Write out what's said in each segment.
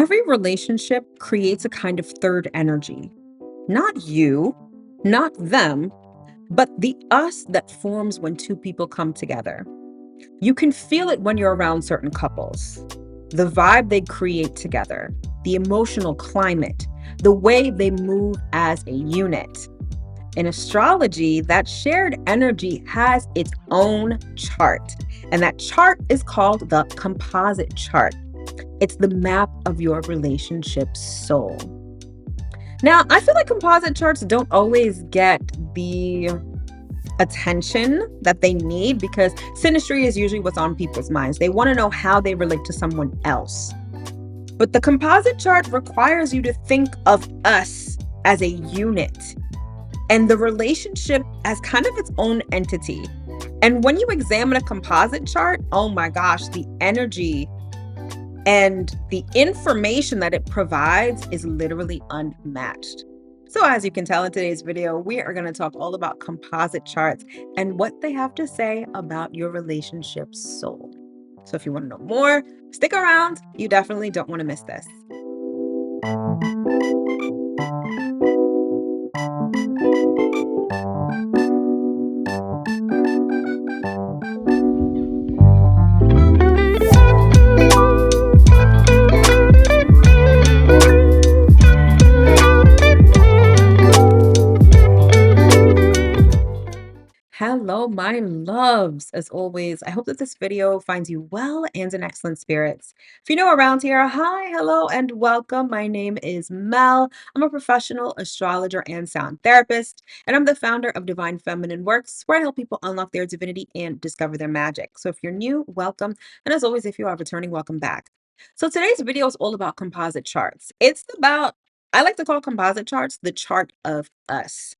Every relationship creates a kind of third energy. Not you, not them, but the us that forms when two people come together. You can feel it when you're around certain couples. The vibe they create together, the emotional climate, the way they move as a unit. In astrology, that shared energy has its own chart, and that chart is called the composite chart. It's the map of your relationship soul. Now, I feel like composite charts don't always get the attention that they need because synastry is usually what's on people's minds. They want to know how they relate to someone else. But the composite chart requires you to think of us as a unit and the relationship as kind of its own entity. And when you examine a composite chart, oh my gosh, the energy and the information that it provides is literally unmatched. So as you can tell in today's video, we are going to talk all about composite charts and what they have to say about your relationship soul. So if you want to know more, stick around. You definitely don't want to miss this. Hello, my loves. As always, I hope that this video finds you well and in excellent spirits. If you're new around here, hi, hello, and welcome. My name is Mel. I'm a professional astrologer and sound therapist, and I'm the founder of Divine Feminine Works, where I help people unlock their divinity and discover their magic. So if you're new, welcome. And as always, if you are returning, welcome back. So today's video is all about composite charts. I like to call composite charts the chart of us.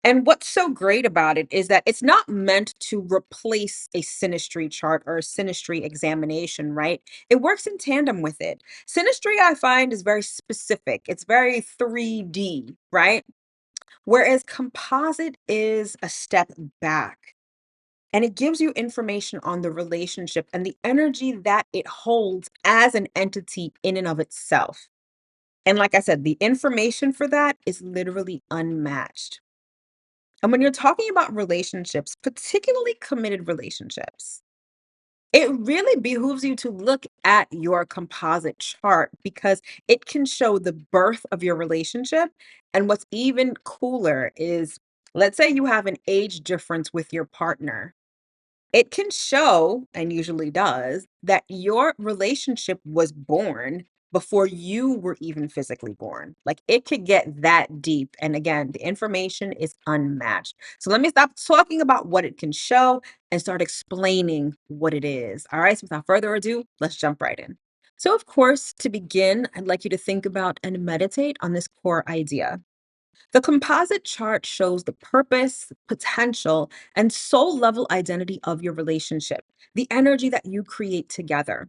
And what's so great about it is that it's not meant to replace a synastry chart or a synastry examination, right? It works in tandem with it. Synastry, I find, is very specific. It's very 3D, right? Whereas composite is a step back and it gives you information on the relationship and the energy that it holds as an entity in and of itself. And like I said, the information for that is literally unmatched. And when you're talking about relationships, particularly committed relationships, it really behooves you to look at your composite chart because it can show the birth of your relationship. And what's even cooler is, let's say you have an age difference with your partner. It can show, and usually does, that your relationship was born before you were even physically born. Like it could get that deep. And again, the information is unmatched. So let me stop talking about what it can show and start explaining what it is. All right. So without further ado, let's jump right in. So, of course, to begin, I'd like you to think about and meditate on this core idea. The composite chart shows the purpose, potential, and soul level identity of your relationship, the energy that you create together.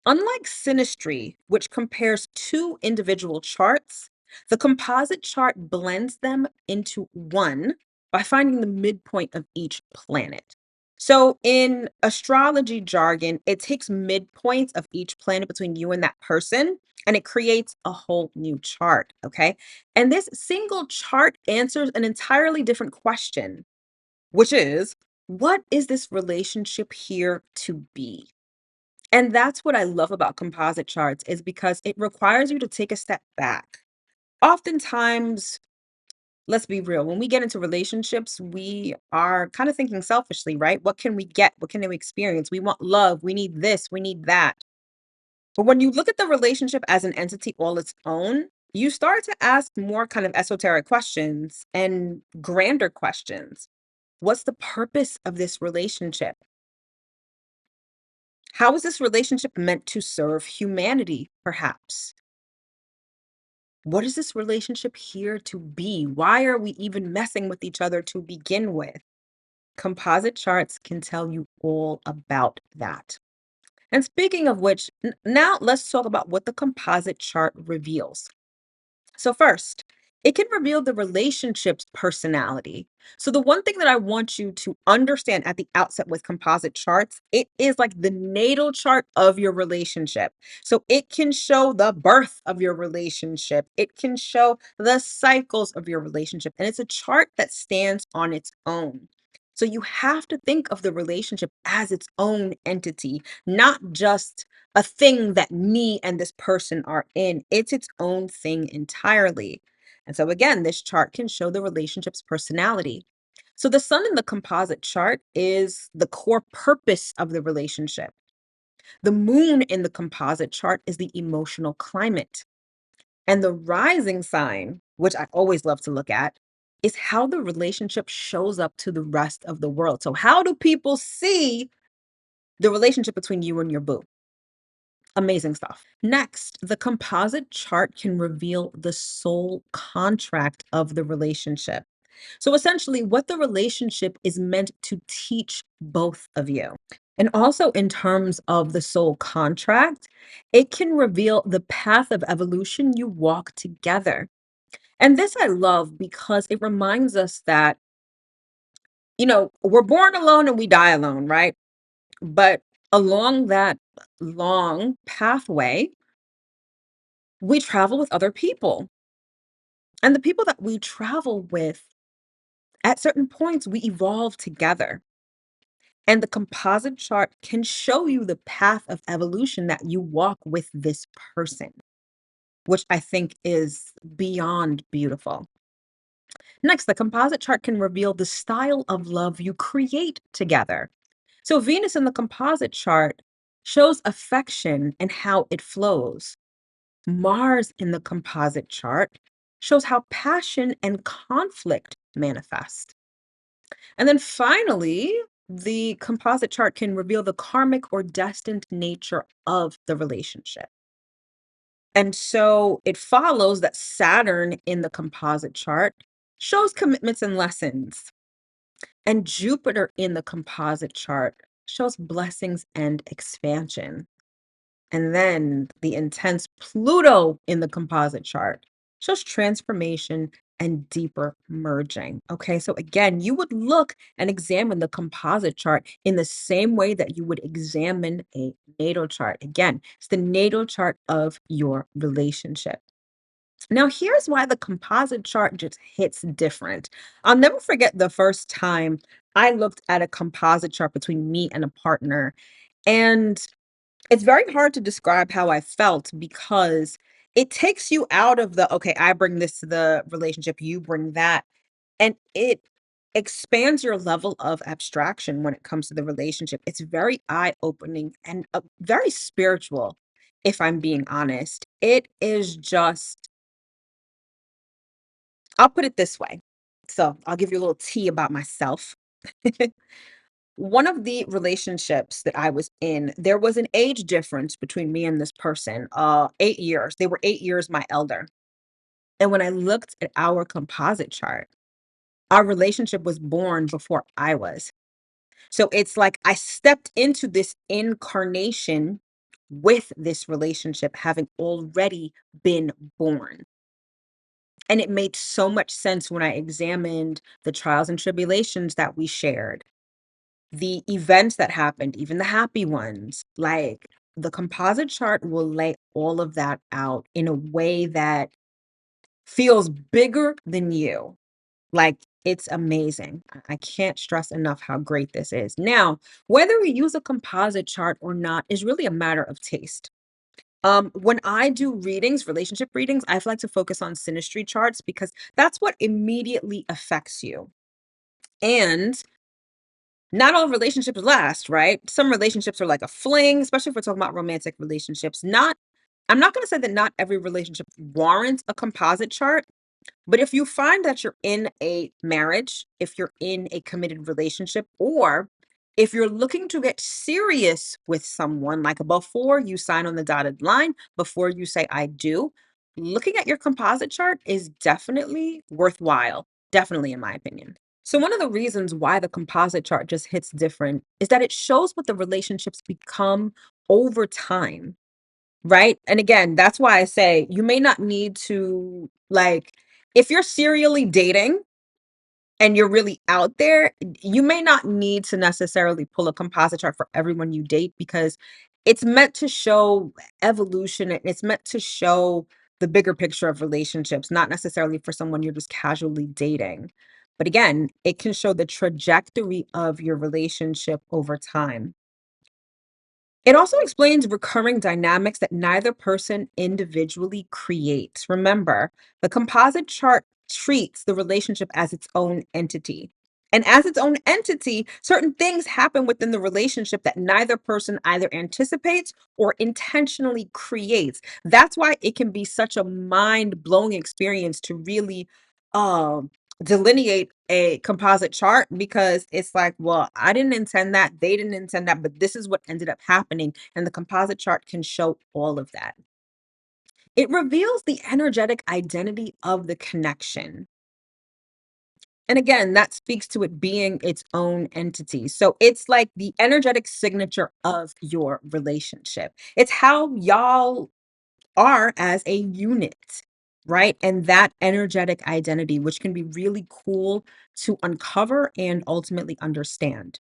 Unlike synastry, which compares two individual charts, the composite chart blends them into one by finding the midpoint of each planet. So, in astrology jargon, it takes midpoints of each planet between you and that person, and it creates a whole new chart. Okay. And this single chart answers an entirely different question, which is what is this relationship here to be? And that's what I love about composite charts is because it requires you to take a step back. Oftentimes, let's be real, when we get into relationships, we are kind of thinking selfishly, right? What can we get? What can we experience? We want love. We need this. We need that. But when you look at the relationship as an entity all its own, you start to ask more kind of esoteric questions and grander questions. What's the purpose of this relationship? How is this relationship meant to serve humanity, perhaps? What is this relationship here to be? Why are we even messing with each other to begin with? Composite charts can tell you all about that. And speaking of which, now let's talk about what the composite chart reveals. So, first, It can reveal the relationship's personality. So the one thing that I want you to understand at the outset with composite charts, it is like the natal chart of your relationship. So it can show the birth of your relationship. It can show the cycles of your relationship. And it's a chart that stands on its own. So you have to think of the relationship as its own entity, not just a thing that me and this person are in. It's its own thing entirely. And so again, this chart can show the relationship's personality. So the sun in the composite chart is the core purpose of the relationship. The moon in the composite chart is the emotional climate. And the rising sign, which I always love to look at, is how the relationship shows up to the rest of the world. So how do people see the relationship between you and your boo? Amazing stuff. Next, the composite chart can reveal the soul contract of the relationship. So essentially, what the relationship is meant to teach both of you. And also, in terms of the soul contract, it can reveal the path of evolution you walk together. And this I love because it reminds us that, we're born alone and we die alone, right? But along that long pathway, we travel with other people. And the people that we travel with, at certain points, we evolve together. And the composite chart can show you the path of evolution that you walk with this person, which I think is beyond beautiful. Next, the composite chart can reveal the style of love you create together. So, Venus in the composite chart shows affection and how it flows. Mars in the composite chart shows how passion and conflict manifest. And then finally, the composite chart can reveal the karmic or destined nature of the relationship. And so it follows that Saturn in the composite chart shows commitments and lessons. And Jupiter in the composite chart shows blessings and expansion. And then the intense Pluto in the composite chart shows transformation and deeper merging. Okay, so again, you would look and examine the composite chart in the same way that you would examine a natal chart. Again, it's the natal chart of your relationship. Now, here's why the composite chart just hits different. I'll never forget the first time I looked at a composite chart between me and a partner. And it's very hard to describe how I felt because it takes you out of the, okay, I bring this to the relationship, you bring that, and it expands your level of abstraction when it comes to the relationship. It's very eye-opening and very spiritual, if I'm being honest. It is just, I'll put it this way. So I'll give you a little tea about myself. One of the relationships that I was in, there was an age difference between me and this person, 8 years. They were 8 years my elder. And when I looked at our composite chart, our relationship was born before I was. So it's like I stepped into this incarnation with this relationship having already been born. And it made so much sense when I examined the trials and tribulations that we shared, the events that happened, even the happy ones. Like the composite chart will lay all of that out in a way that feels bigger than you. Like it's amazing. I can't stress enough how great this is. Now, whether we use a composite chart or not is really a matter of taste. When I do readings, relationship readings, I like to focus on synastry charts because that's what immediately affects you. And not all relationships last, right? Some relationships are like a fling, especially if we're talking about romantic relationships. I'm not going to say that not every relationship warrants a composite chart, but if you find that you're in a marriage, if you're in a committed relationship, or if you're looking to get serious with someone, like before you sign on the dotted line, before you say I do, looking at your composite chart is definitely worthwhile. Definitely, in my opinion. So, one of the reasons why the composite chart just hits different is that it shows what the relationships become over time. Right? And again, that's why I say you may not need to, like, If you're serially dating and you're really out there, you may not need to necessarily pull a composite chart for everyone you date because it's meant to show evolution and it's meant to show the bigger picture of relationships, not necessarily for someone you're just casually dating. But again, it can show the trajectory of your relationship over time. It also explains recurring dynamics that neither person individually creates. Remember, the composite chart treats the relationship as its own entity. And as its own entity, certain things happen within the relationship that neither person either anticipates or intentionally creates. That's why it can be such a mind blowing experience to really um, delineate a composite chart because it's like, well, I didn't intend that, they didn't intend that, but this is what ended up happening. And the composite chart can show all of that. It reveals the energetic identity of the connection. And again, that speaks to it being its own entity. So it's like the energetic signature of your relationship. It's how y'all are as a unit, right? And that energetic identity, which can be really cool to uncover and ultimately understand.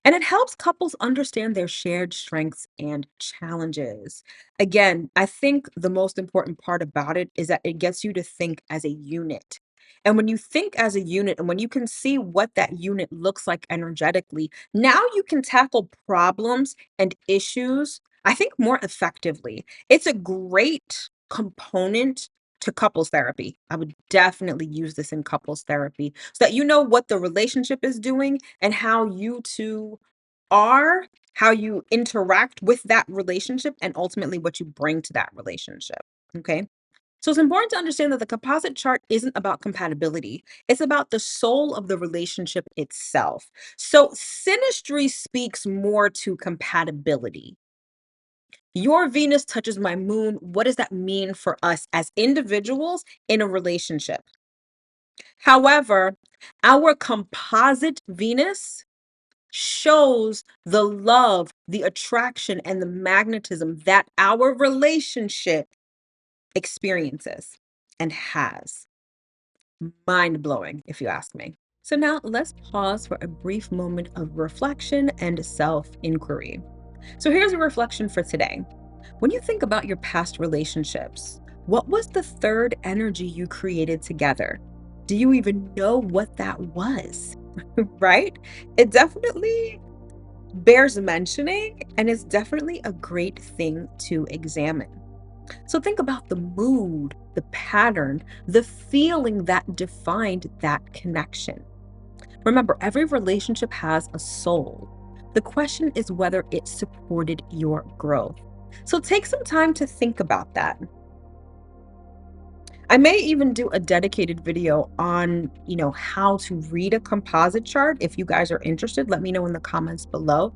And it helps couples understand their shared strengths and challenges. Again, I think the most important part about it is that it gets you to think as a unit. And when you think as a unit and when you can see what that unit looks like energetically, now you can tackle problems and issues, I think, more effectively. It's a great component to couples therapy. I would definitely use this in couples therapy so that you know what the relationship is doing and how you two are, how you interact with that relationship, and ultimately what you bring to that relationship. Okay. So it's important to understand that the composite chart isn't about compatibility. It's about the soul of the relationship itself. So synastry speaks more to compatibility. Your Venus touches my moon. What does that mean for us as individuals in a relationship? However, our composite Venus shows the love, the attraction, and the magnetism that our relationship experiences and has. Mind blowing, if you ask me. So, now let's pause for a brief moment of reflection and self inquiry. So, here's a reflection for today. When you think about your past relationships, what was the third energy you created together? Do you even know what that was? Right? It definitely bears mentioning, and it's definitely a great thing to examine. So think about the mood, the pattern, the feeling that defined that connection. Remember, every relationship has a soul. The question is whether it supported your growth. So take some time to think about that. I may even do a dedicated video on, how to read a composite chart. If you guys are interested, let me know in the comments below.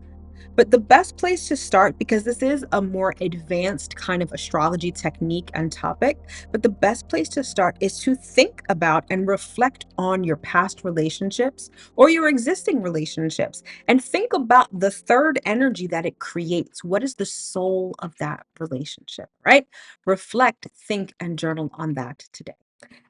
But the best place to start, because this is a more advanced kind of astrology technique and topic, but the best place to start is to think about and reflect on your past relationships or your existing relationships and think about the third energy that it creates. What is the soul of that relationship, right? Reflect, think, and journal on that today.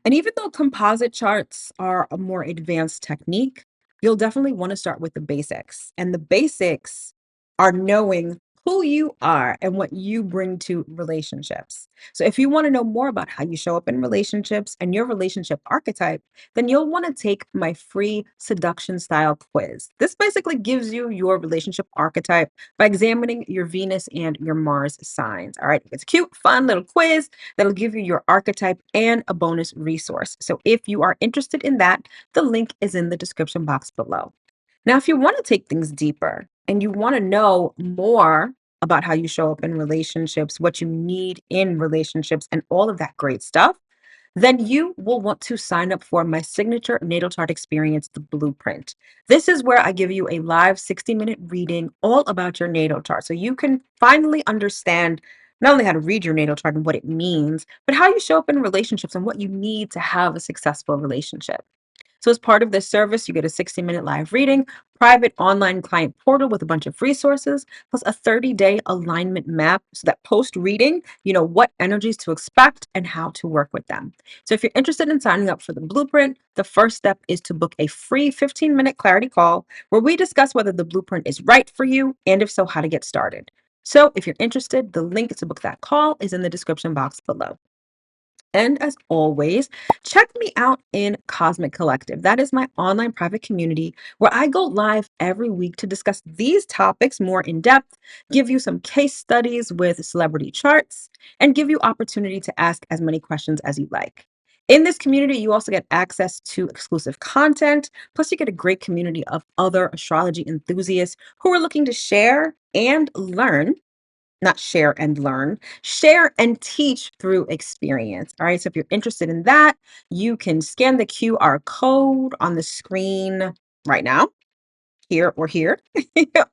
And even though composite charts are a more advanced technique, you'll definitely want to start with the basics. And the basics are knowing who you are and what you bring to relationships. So, if you want to know more about how you show up in relationships and your relationship archetype, then you'll want to take my free seduction style quiz. This basically gives you your relationship archetype by examining your Venus and your Mars signs. All right, it's a cute, fun little quiz that'll give you your archetype and a bonus resource. So if you are interested in that, the link is in the description box below. Now, if you want to take things deeper and you want to know more about how you show up in relationships, what you need in relationships, and all of that great stuff, then you will want to sign up for my signature natal chart experience, the blueprint. This is where I give you a live 60-minute reading all about your natal chart. So you can finally understand not only how to read your natal chart and what it means, but how you show up in relationships and what you need to have a successful relationship. So as part of this service, you get a 60-minute live reading, private online client portal with a bunch of resources, plus a 30-day alignment map so that post-reading, you know what energies to expect and how to work with them. So if you're interested in signing up for the blueprint, the first step is to book a free 15-minute clarity call where we discuss whether the blueprint is right for you and if so, how to get started. So if you're interested, the link to book that call is in the description box below. And as always, check me out in Cosmic Collective. That is my online private community where I go live every week to discuss these topics more in depth, give you some case studies with celebrity charts, and give you opportunity to ask as many questions as you like. In this community, you also get access to exclusive content, plus you get a great community of other astrology enthusiasts who are looking to share and learn, not share and learn, share and teach through experience. All right. So if you're interested in that, you can scan the QR code on the screen right now, here or here,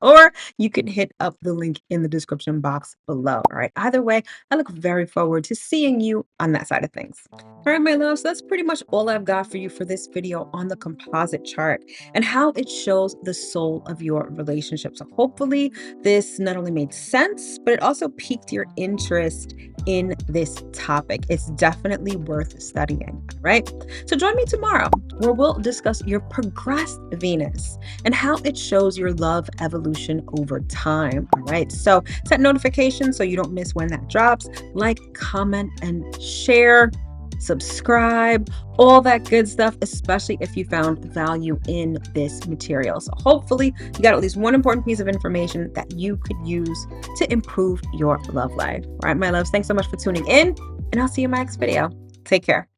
or you can hit up the link in the description box below. All right. Either way, I look very forward to seeing you on that side of things. All right, my loves, that's pretty much all I've got for you for this video on the composite chart and how it shows the soul of your relationship. So hopefully this not only made sense, but it also piqued your interest in this topic. It's definitely worth studying. All right. So join me tomorrow where we'll discuss your progressed Venus and how it shows your love evolution over time. All right. So set notifications so you don't miss when that drops. Like, comment, and share. Subscribe, all that good stuff, especially if you found value in this material. So hopefully you got at least one important piece of information that you could use to improve your love life. All right, my loves, thanks so much for tuning in, and I'll see you in my next video. Take care.